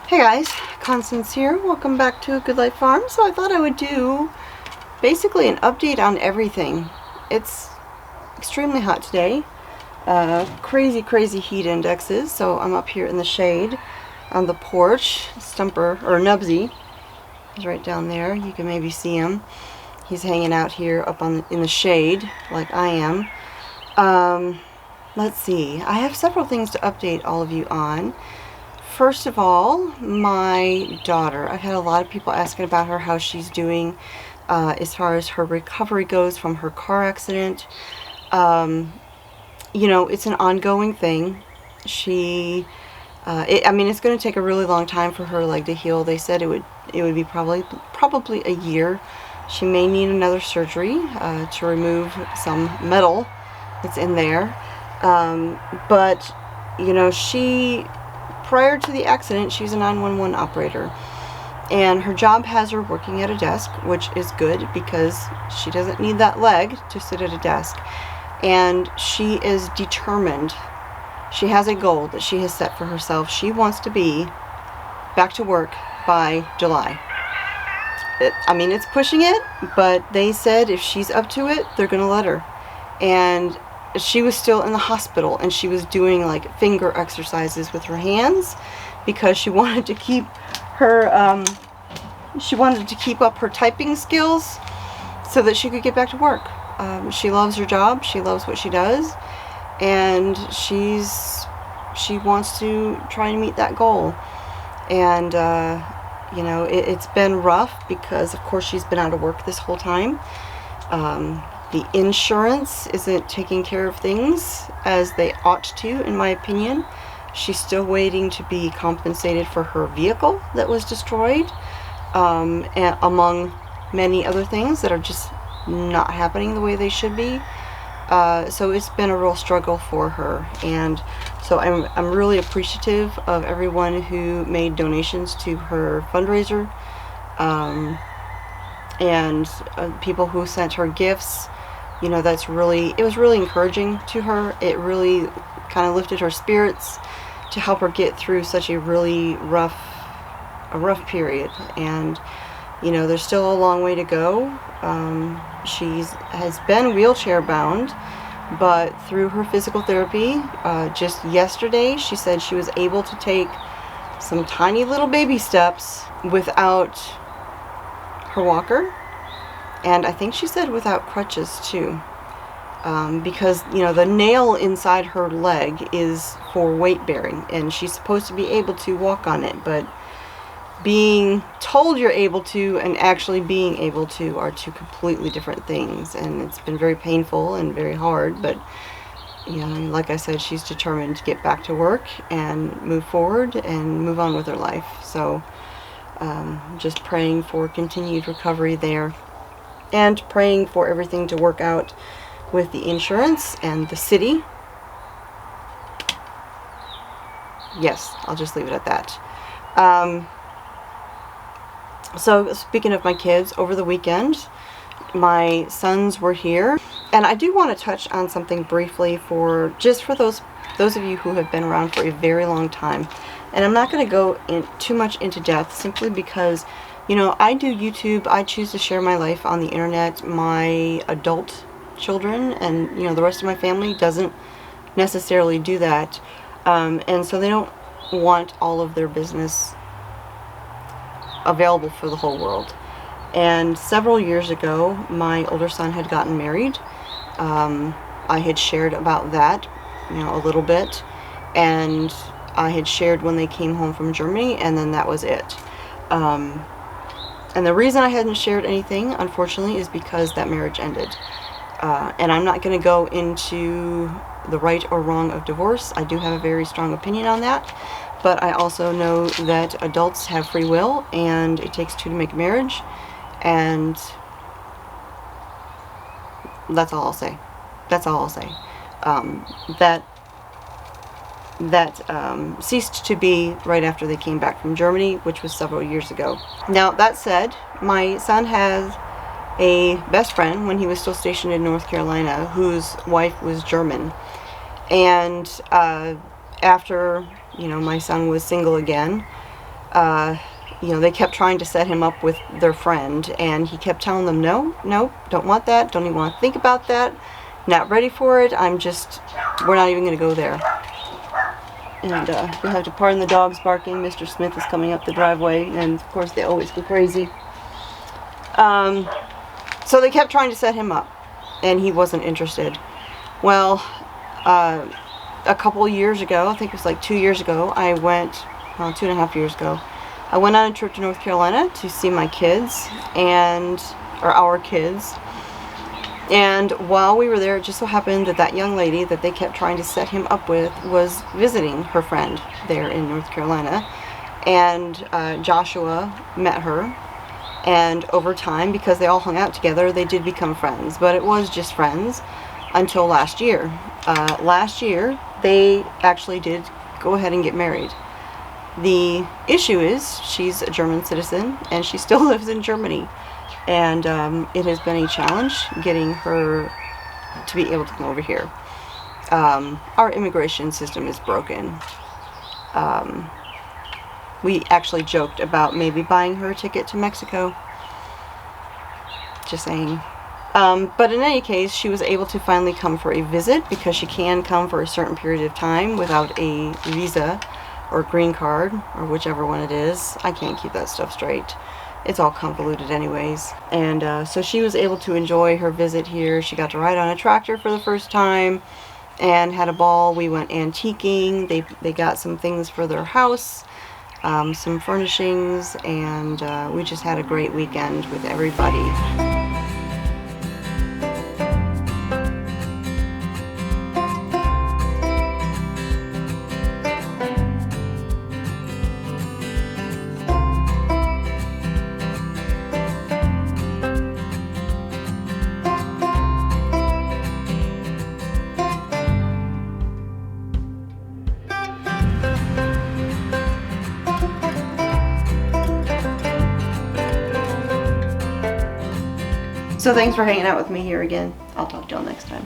Hey guys, Constance here. Welcome back to A Good Life Farm. So I thought I would do basically an update on everything. It's extremely hot today. Crazy heat indexes. So I'm up here in the shade on the porch. Stumper, or Nubsy, is right down there. You can maybe see him. He's hanging out here up in the shade like I am. Let's see. I have several things to update all of you on. First of all, my daughter. I've had a lot of people asking about her, how she's doing as far as her recovery goes from her car accident. You know, it's an ongoing thing. It's going to take a really long time for her leg to heal. They said it would be probably a year. She may need another surgery to remove some metal that's in there. But you know, prior to the accident, she was a 911 operator, and her job has her working at a desk, which is good because she doesn't need that leg to sit at a desk, and she is determined. She has a goal that she has set for herself. She wants to be back to work by July. It's pushing it, but they said if she's up to it, they're going to let her. And she was still in the hospital, and she was doing like finger exercises with her hands because she wanted to keep up her typing skills so that she could get back to work. She loves her job. She loves what she does, and she wants to try and meet that goal. And you know, it's been rough because of course she's been out of work this whole time. The insurance isn't taking care of things as they ought to, in my opinion. She's still waiting to be compensated for her vehicle that was destroyed, and among many other things that are just not happening the way they should be. So it's been a real struggle for her, and so I'm really appreciative of everyone who made donations to her fundraiser, and people who sent her gifts. You know, it was really encouraging to her. It really kind of lifted her spirits to help her get through such a really rough period. And, you know, there's still a long way to go. She has been wheelchair bound, but through her physical therapy, just yesterday, she said she was able to take some tiny little baby steps without her walker. And I think she said without crutches too, because, you know, the nail inside her leg is for weight bearing, and she's supposed to be able to walk on it, but being told you're able to and actually being able to are two completely different things. And it's been very painful and very hard, but, you know, like I said, she's determined to get back to work and move forward and move on with her life. So just praying for continued recovery there, and praying for everything to work out with the insurance and the city. Yes, I'll just leave it at that. So speaking of my kids, over the weekend, my sons were here, and I do want to touch on something briefly for those of you who have been around for a very long time. And I'm not going to go too much into depth, simply because, you know, I do YouTube. I choose to share my life on the internet. My adult children and, you know, the rest of my family doesn't necessarily do that. And so they don't want all of their business available for the whole world. And several years ago, my older son had gotten married. I had shared about that, you know, a little bit. And I had shared when they came home from Germany, and then that was it. And the reason I hadn't shared anything, unfortunately, is because that marriage ended. And I'm not going to go into the right or wrong of divorce. I do have a very strong opinion on that. But I also know that adults have free will, and it takes two to make a marriage. And that's all I'll say. That's all I'll say. That ceased to be right after they came back from Germany, which was several years ago. Now, that said, my son has a best friend when he was still stationed in North Carolina, whose wife was German. And after, you know, my son was single again, you know, they kept trying to set him up with their friend, and he kept telling them, no, no, don't want that, don't even want to think about that, not ready for it, we're not even going to go there. And you'll have to pardon the dogs barking. Mr. Smith is coming up the driveway, and of course they always go crazy. So they kept trying to set him up, and he wasn't interested. Well, a couple years ago, I think it was like 2 years ago, I went, 2.5 years ago, I went on a trip to North Carolina to see my kids, or our kids. And while we were there, it just so happened that that young lady that they kept trying to set him up with was visiting her friend there in North Carolina. And Joshua met her. And over time, because they all hung out together, they did become friends. But it was just friends until last year. Last year, they actually did go ahead and get married. The issue is she's a German citizen, and she still lives in Germany. And it has been a challenge getting her to be able to come over here. Our immigration system is broken. We actually joked about maybe buying her a ticket to Mexico. Just saying. But in any case, she was able to finally come for a visit, because she can come for a certain period of time without a visa or green card, or whichever one it is. I can't keep that stuff straight. It's all convoluted anyways. And so she was able to enjoy her visit here. She got to ride on a tractor for the first time and had a ball. We went antiquing. They got some things for their house, some furnishings, and we just had a great weekend with everybody. So thanks for hanging out with me here again. I'll talk to y'all next time.